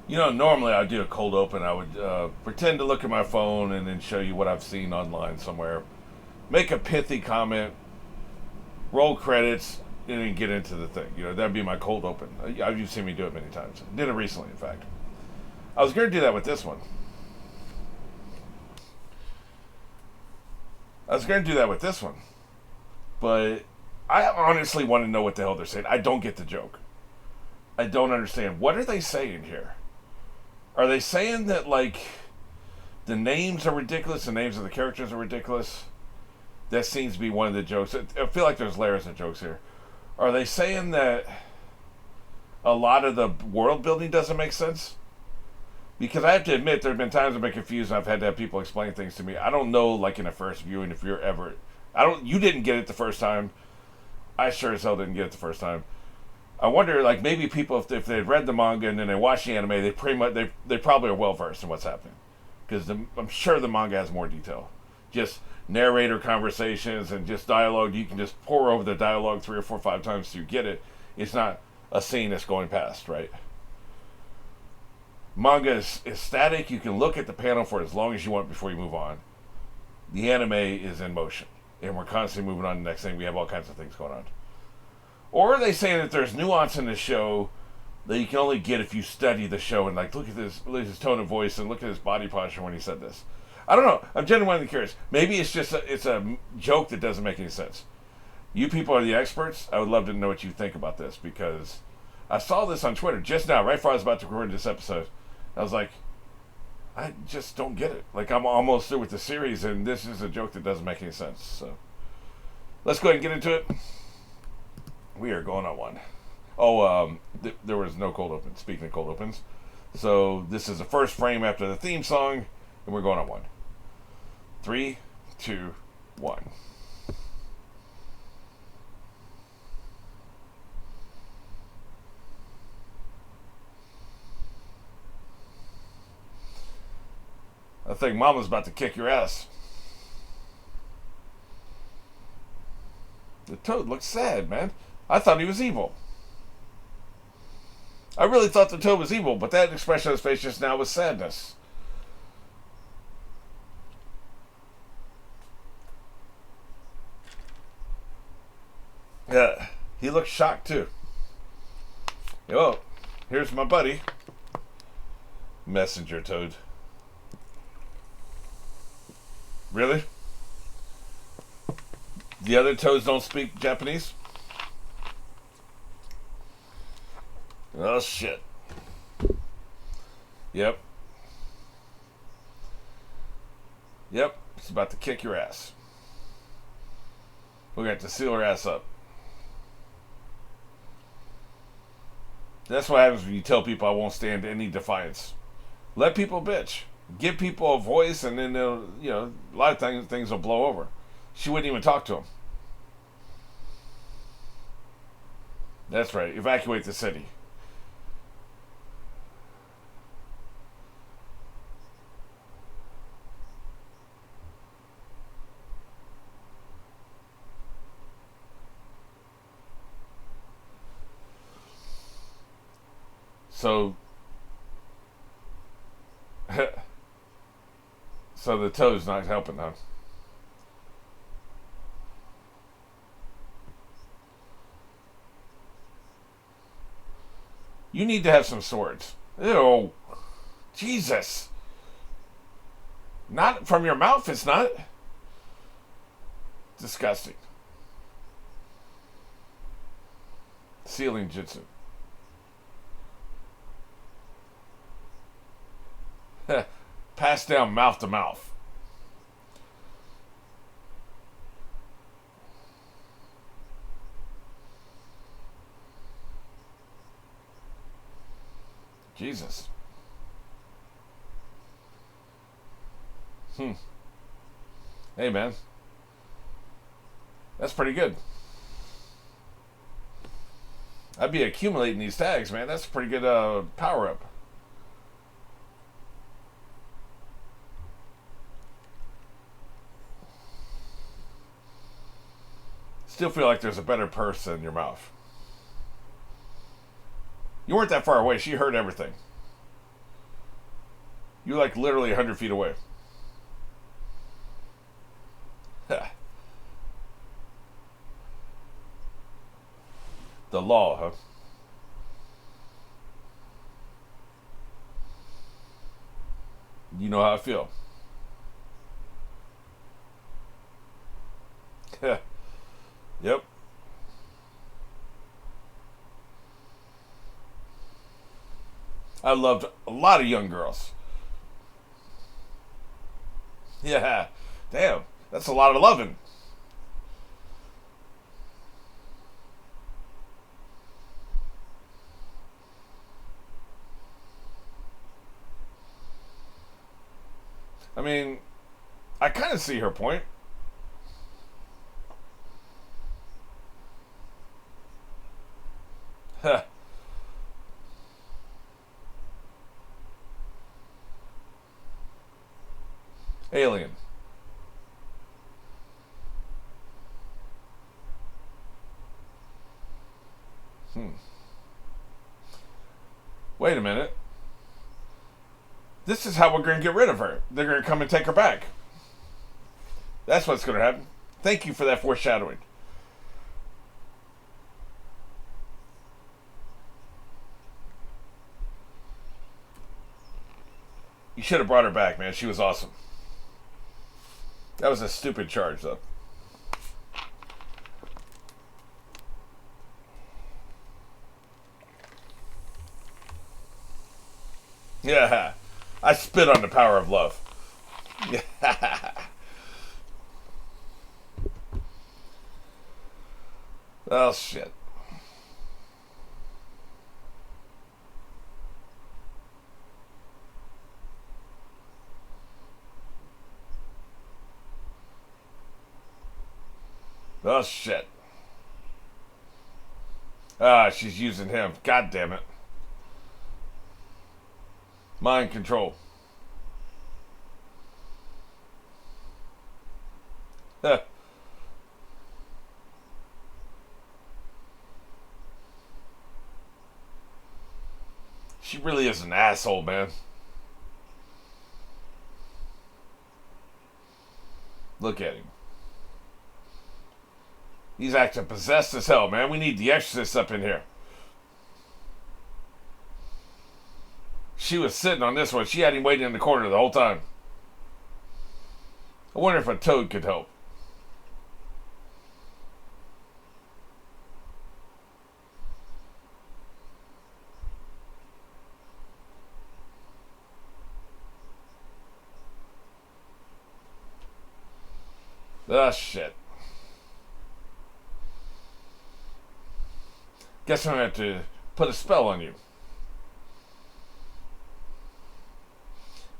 Normally I'd do a cold open. I would pretend to look at my phone and then show you what I've seen online somewhere. Make a pithy comment, roll credits, and then get into the thing. That'd be my cold open. You've seen me do it many times. Did it recently, in fact. I was going to do that with this one. But I honestly want to know what the hell they're saying. I don't get the joke. I don't understand. What are they saying here? Are they saying that, like, the names are ridiculous, the names of the characters are ridiculous? That seems to be one of the jokes. I feel like there's layers of jokes here. Are they saying that a lot of the world building doesn't make sense? Because I have to admit, there have been times I've been confused and I've had to have people explain things to me. I don't know, like in a first viewing, if you're ever... You didn't get it the first time. I sure as hell didn't get it the first time. I wonder, like, maybe people, if they had read the manga and then they watched the anime, they probably are well versed in what's happening, because I'm sure the manga has more detail. Just narrator conversations and just dialogue. You can just pour over the dialogue 3 or 4 or 5 times so you get it. It's not a scene that's going past, right? Manga is static. You can look at the panel for as long as you want before you move on. The anime is in motion, and we're constantly moving on to the next thing. We have all kinds of things going on. Or are they saying that there's nuance in the show that you can only get if you study the show and, like, look at his tone of voice and look at his body posture when he said this? I don't know. I'm genuinely curious. Maybe it's just it's a joke that doesn't make any sense. You people are the experts. I would love to know what you think about this, because I saw this on Twitter just now, right before I was about to record this episode. I was like, I just don't get it. Like, I'm almost through with the series, and this is a joke that doesn't make any sense. So let's go ahead and get into it. We are going on one. There was no cold open. Speaking of cold opens. So this is the first frame after the theme song, and we're going on one. 3, 2, 1. I think Mama's about to kick your ass. The Toad looks sad, man. I thought he was evil. I really thought the Toad was evil, but that expression on his face just now was sadness. Yeah, he looks shocked too. Oh, here's my buddy. Messenger Toad. Really? The other Toads don't speak Japanese? Oh, shit. Yep. It's about to kick your ass. We're going to have to seal her ass up. That's what happens when you tell people I won't stand any defiance. Let people bitch. Give people a voice, and then they'll, a lot of things will blow over. She wouldn't even talk to him. That's right. Evacuate the city. So, so the Toad's not helping, huh? You need to have some swords. Ew. Jesus. Not from your mouth, it's not. Disgusting. Sealing jutsu. Passed down mouth to mouth. Jesus. Hey, man. That's pretty good. I'd be accumulating these tags, man. That's a pretty good power up. Still feel like there's a better purse in your mouth. You weren't that far away. She heard everything. You're like literally 100 feet away. The law, huh? You know how I feel. Yep. I loved a lot of young girls. Yeah. Damn. That's a lot of loving. I mean, I kind of see her point. Huh. Alien. Wait a minute. This is how we're going to get rid of her. They're going to come and take her back. That's what's going to happen. Thank you for that foreshadowing. You should have brought her back, man. She was awesome. That was a stupid charge, though. Yeah. I spit on the power of love. Yeah. Oh, shit. Oh, shit. Ah, she's using him. God damn it. Mind control. Huh. She really is an asshole, man. Look at him. He's acting possessed as hell, man. We need the exorcist up in here. She was sitting on this one. She had him waiting in the corner the whole time. I wonder if a toad could help. Ah, shit. Guess I'm going to have to put a spell on you.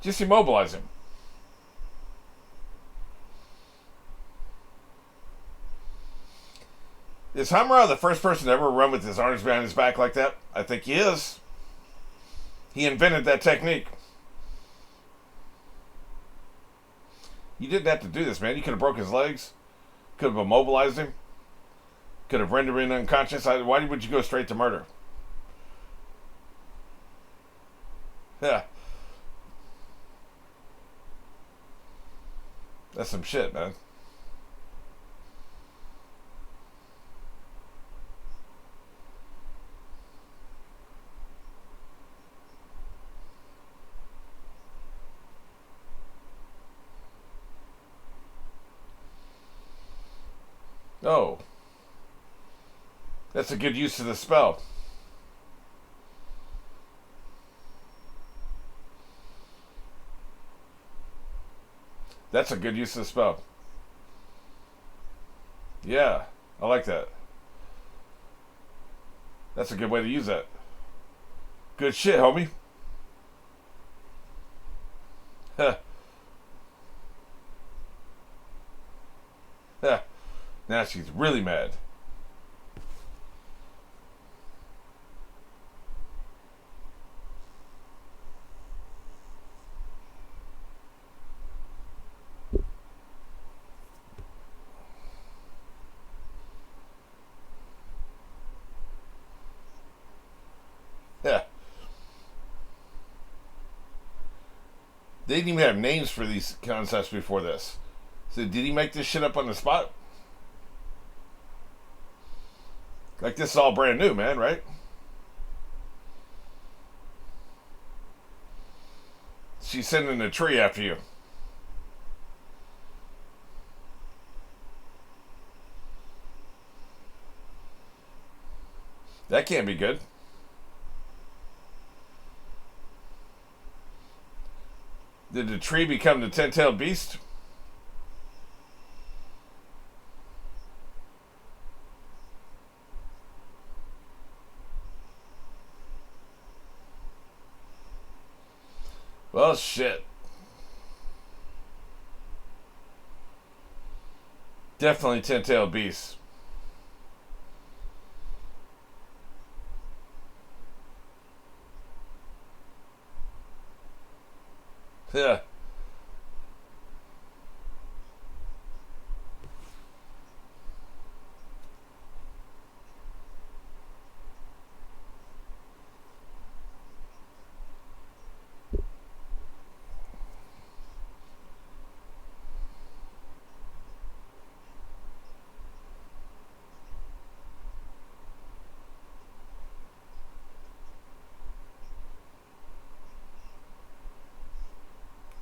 Just immobilize him. Is Hamura the first person to ever run with his arms behind his back like that? I think he is. He invented that technique. You didn't have to do this, man. You could have broke his legs. Could have immobilized him. Could have rendered him unconscious. Why would you go straight to murder? Yeah. That's some shit, man. Oh. That's a good use of the spell. That's a good use of the spell. Yeah, I like that. That's a good way to use that. Good shit, homie. Huh. Huh. Now she's really mad. Yeah. They didn't even have names for these concepts before this. So did he make this shit up on the spot? Like, this is all brand new, man, right? She's sending a tree after you. That can't be good. Did the tree become the 10-tailed beast? Well, shit. Definitely 10-tailed beast. Yeah.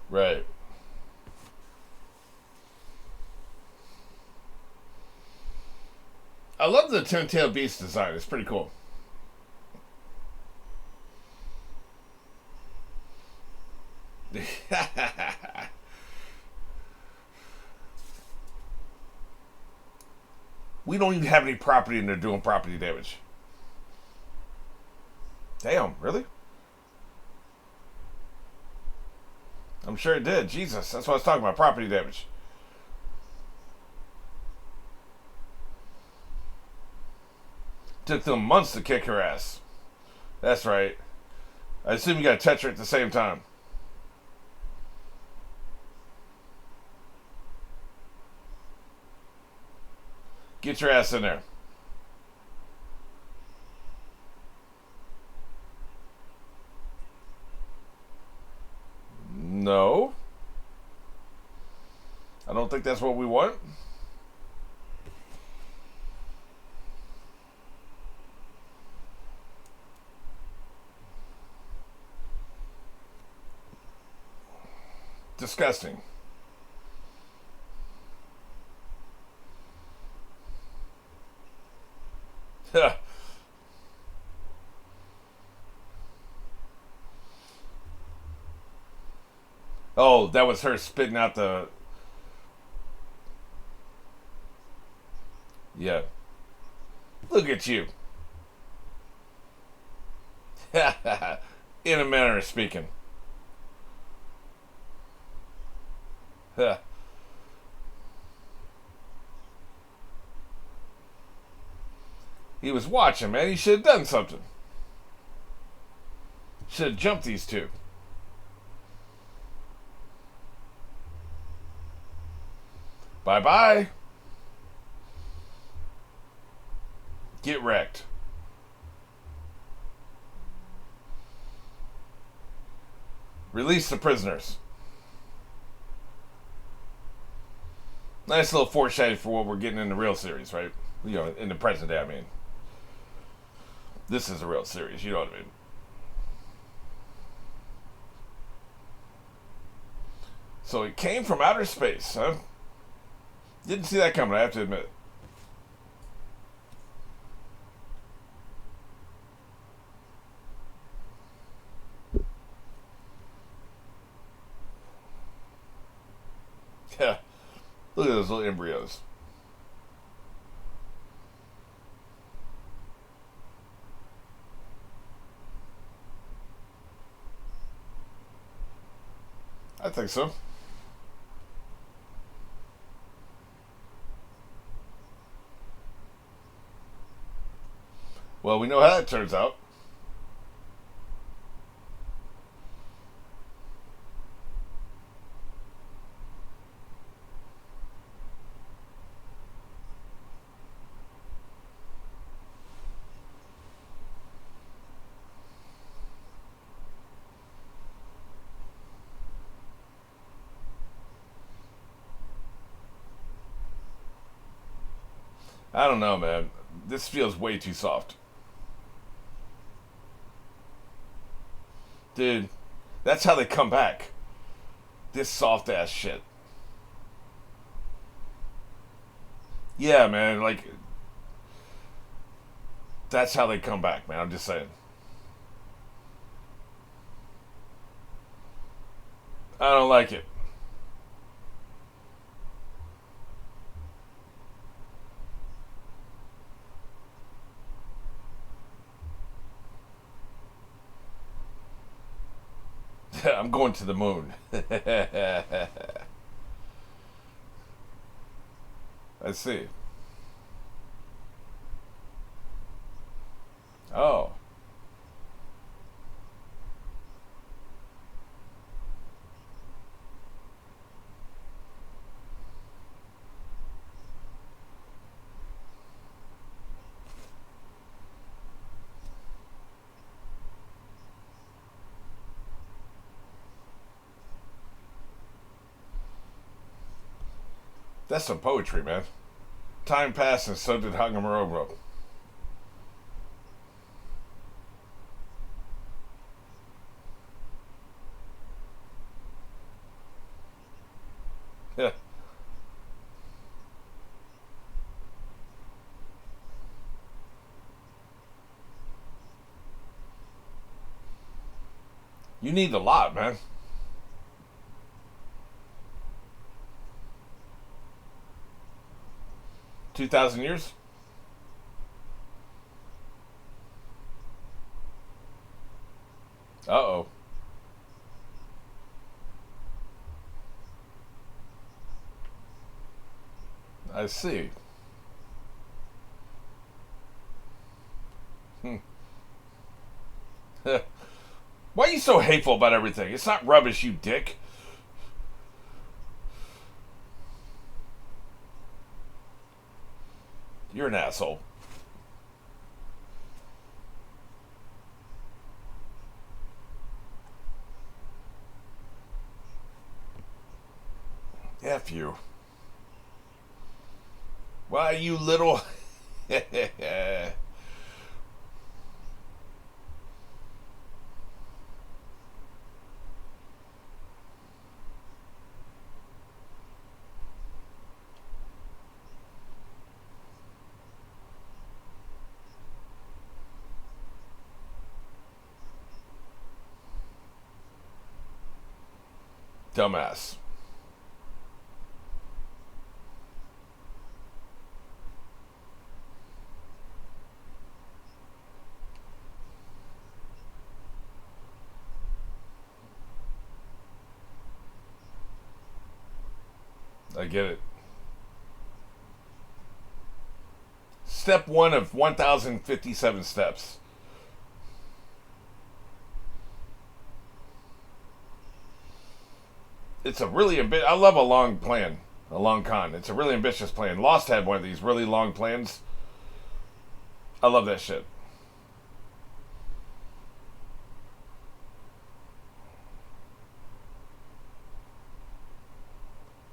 Right. I love the 10-tailed beast design. It's pretty cool. We don't even have any property and they're doing property damage. Damn, really? I'm sure it did. Jesus, that's what I was talking about. Property damage. Took them months to kick her ass. That's right. I assume you got to touch her at the same time. Get your ass in there. No. I don't think that's what we want. Disgusting. Oh, that was her spitting out the... Yeah. Look at you. In a manner of speaking. He was watching, man. He should have done something. Should have jumped these two. Bye-bye. Get wrecked. Release the prisoners. Nice little foreshadowing for what we're getting in the real series, right? You know, in the present day, I mean. This is a real series, you know what I mean? So it came from outer space, huh? Didn't see that coming, I have to admit. Yeah. Look at those little embryos. I think so. Well, we know how that turns out. I don't know, man. This feels way too soft. Dude, that's how they come back. This soft ass shit. Yeah, man, like that's how they come back, man. I'm just saying. I don't like it. I'm going to the moon. I see. Oh. That's some poetry, man. Time passed and so did Hagamarobo. Yeah. You need a lot, man. 2,000 years? Uh oh. I see. Hmm. Why are you so hateful about everything? It's not rubbish, you dick. You're an asshole. F you. Why, you little. Dumbass. I get it. Step one of 1,057 steps. It's a really I love a long plan, a long con. It's a really ambitious plan. Lost had one of these really long plans. I love that shit.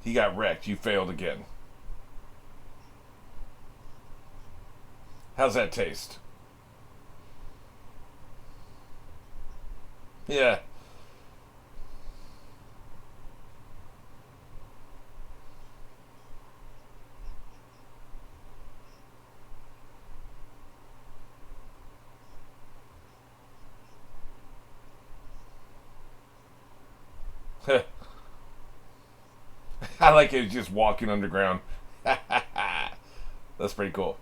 He got wrecked. You failed again. How's that taste? Yeah. I like it just walking underground. That's pretty cool.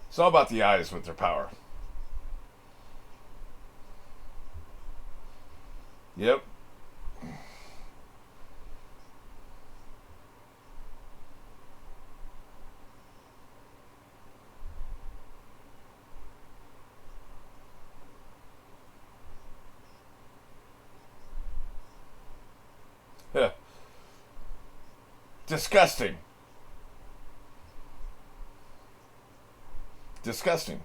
It's all about the eyes with their power. Yep. Disgusting. disgusting.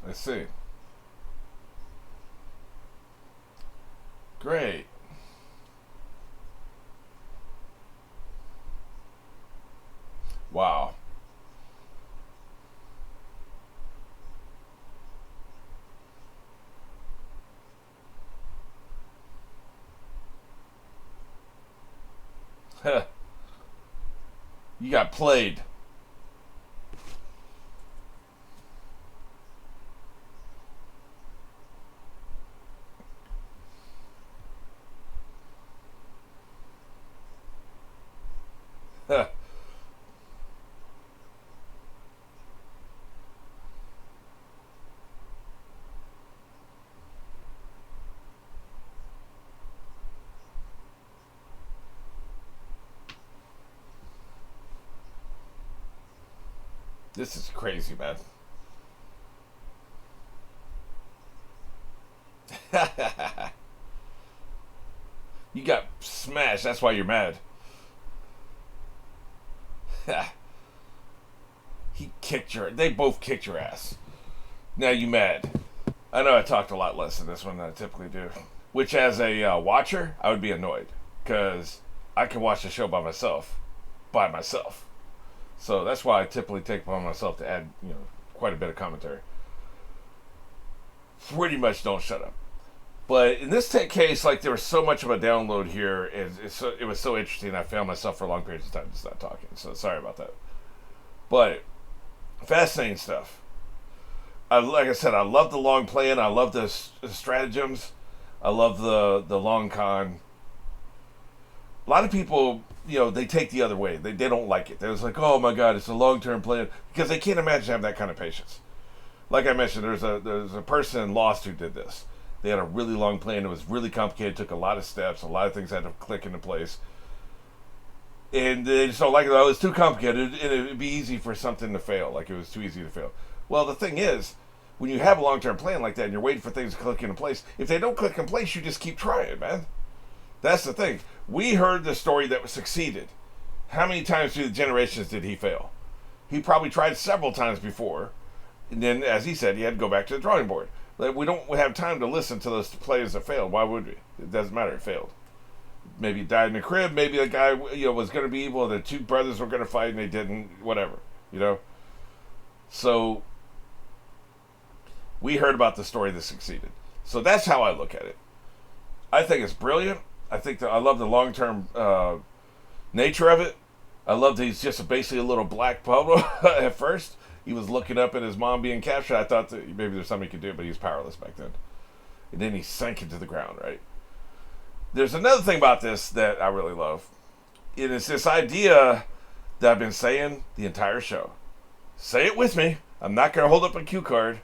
I see. Great. Wow. You got played. This is crazy, man. You got smashed. That's why you're mad. They both kicked your ass. Now you mad. I know I talked a lot less in this one than I typically do. Which, as a watcher, I would be annoyed. Because I can watch the show by myself. So that's why I typically take upon myself to add, quite a bit of commentary. Pretty much don't shut up. But in this case, like, there was so much of a download here, it was so interesting, I found myself for long periods of time just not talking. So sorry about that. But fascinating stuff. Like I said, I love the long plan. I love the stratagems. I love the long con. A lot of people, they take the other way. They don't like it. They're just like, oh my God, it's a long-term plan. Because they can't imagine having that kind of patience. Like I mentioned, there's a person in Lost who did this. They had a really long plan. It was really complicated. It took a lot of steps. A lot of things had to click into place. And they just don't like it. Oh, it's too complicated. And it would be easy for something to fail. Like, it was too easy to fail. Well, the thing is, when you have a long-term plan like that and you're waiting for things to click into place, if they don't click in place, you just keep trying, man. That's the thing. We heard the story that succeeded. How many times through the generations did he fail? He probably tried several times before. And then, as he said, he had to go back to the drawing board. Like, we don't have time to listen to those players that failed. Why would we? It doesn't matter. It failed. Maybe he died in the crib. Maybe the guy was going to be evil. The two brothers were going to fight and they didn't. Whatever. So we heard about the story that succeeded. So that's how I look at it. I think it's brilliant. I love the long-term nature of it. I love that he's just basically a little black Pablo at first. He was looking up at his mom being captured. I thought that maybe there's something he could do, but he was powerless back then. And then he sank into the ground, right? There's another thing about this that I really love. It is this idea that I've been saying the entire show. Say it with me. I'm not going to hold up a cue card.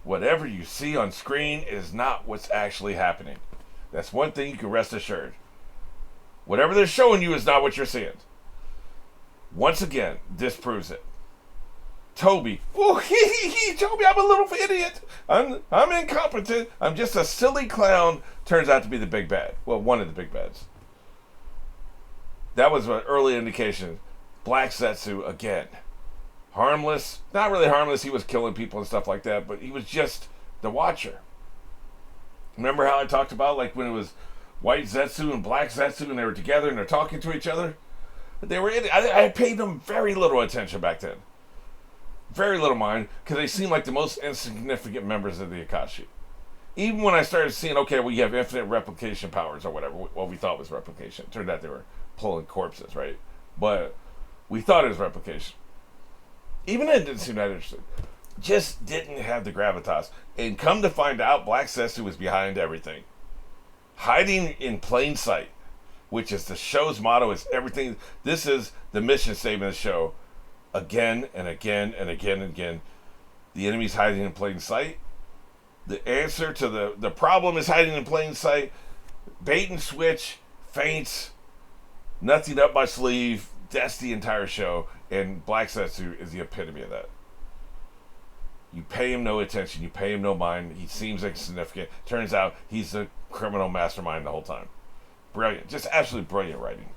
Whatever you see on screen is not what's actually happening. That's one thing you can rest assured. Whatever they're showing you is not what you're seeing. Once again, this proves it. Toby, Toby, I'm a little idiot. I'm incompetent. I'm just a silly clown. Turns out to be the big bad. Well, one of the big bads. That was an early indication. Black Zetsu again. Harmless. Not really harmless. He was killing people and stuff like that, but he was just the Watcher. Remember how I talked about, like, when it was White Zetsu and Black Zetsu and they were together and they're talking to each other? I paid them very little attention back then. Very little mind, because they seemed like the most insignificant members of the Akashi. Even when I started seeing, okay, well, you have infinite replication powers or whatever, what we thought was replication. It turned out they were pulling corpses, right? But we thought it was replication. Even then, it didn't seem that interesting. Just didn't have the gravitas. And come to find out, Black Zetsu was behind everything. Hiding in plain sight, which is the show's motto, is everything. This is the mission statement of the show. Again and again and again and again. The enemy's hiding in plain sight. The answer to the problem is hiding in plain sight. Bait and switch, feints, Nothing up my sleeve. That's the entire show. And Black Setsu is the epitome of that. You pay him no attention. You pay him no mind. He seems insignificant. Turns out he's the criminal mastermind the whole time. Brilliant. Just absolutely brilliant writing.